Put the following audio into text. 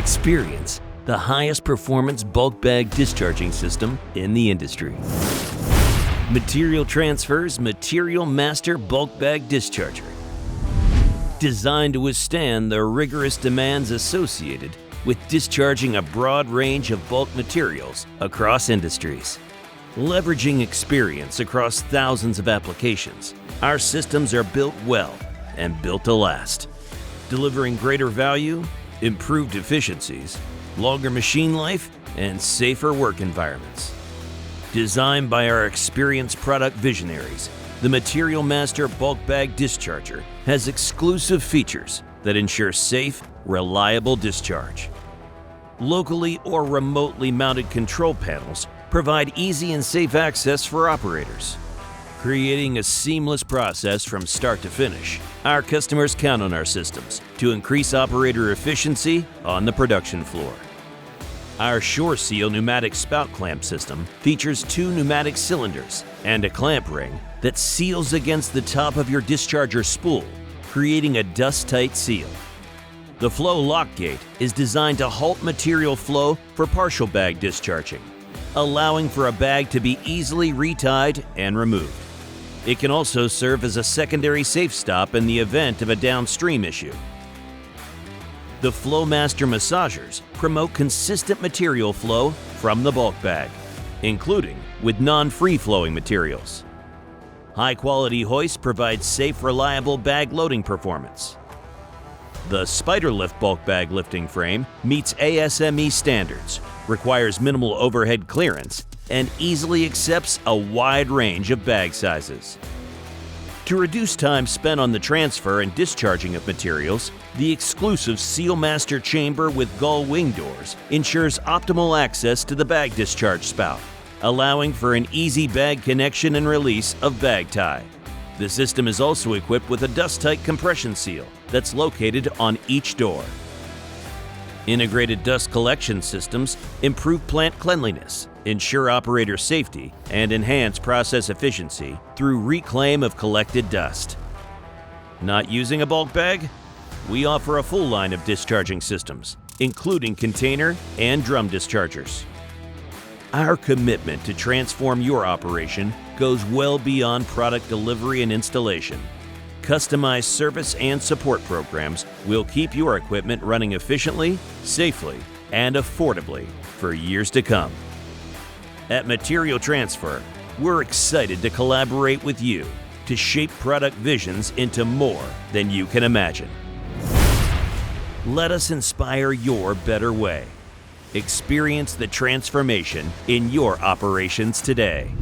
Experience the highest performance bulk bag discharging system in the industry. Material Transfer's Material Master Bulk Bag Discharger. Designed to withstand the rigorous demands associated with discharging a broad range of bulk materials across industries. Leveraging experience across thousands of applications, our systems are built well and built to last, delivering greater value, improved efficiencies, longer machine life, and safer work environments. Designed by our experienced product visionaries, the Material Master Bulk Bag Discharger has exclusive features that ensure safe, reliable discharge. Locally or remotely mounted control panels provide easy and safe access for operators. Creating a seamless process from start to finish, our customers count on our systems to increase operator efficiency on the production floor. Our SureSeal pneumatic spout clamp system features 2 pneumatic cylinders and a clamp ring that seals against the top of your discharger spool, creating a dust-tight seal. The flow lock gate is designed to halt material flow for partial bag discharging, allowing for a bag to be easily retied and removed. It can also serve as a secondary safe stop in the event of a downstream issue. The FlowMaster massagers promote consistent material flow from the bulk bag, including with non-free-flowing materials. High-quality hoists provide safe, reliable bag loading performance. The Spiderlift bulk bag lifting frame meets ASME standards, requires minimal overhead clearance, and easily accepts a wide range of bag sizes. To reduce time spent on the transfer and discharging of materials, the exclusive SealMaster chamber with gull wing doors ensures optimal access to the bag discharge spout, allowing for an easy bag connection and release of bag tie. The system is also equipped with a dust-tight compression seal that's located on each door. Integrated dust collection systems improve plant cleanliness, ensure operator safety, and enhance process efficiency through reclaim of collected dust. Not using a bulk bag? We offer a full line of discharging systems, including container and drum dischargers. Our commitment to transform your operation goes well beyond product delivery and installation. Customized service and support programs will keep your equipment running efficiently, safely, and affordably for years to come. At Material Transfer, we're excited to collaborate with you to shape product visions into more than you can imagine. Let us inspire your better way. Experience the transformation in your operations today.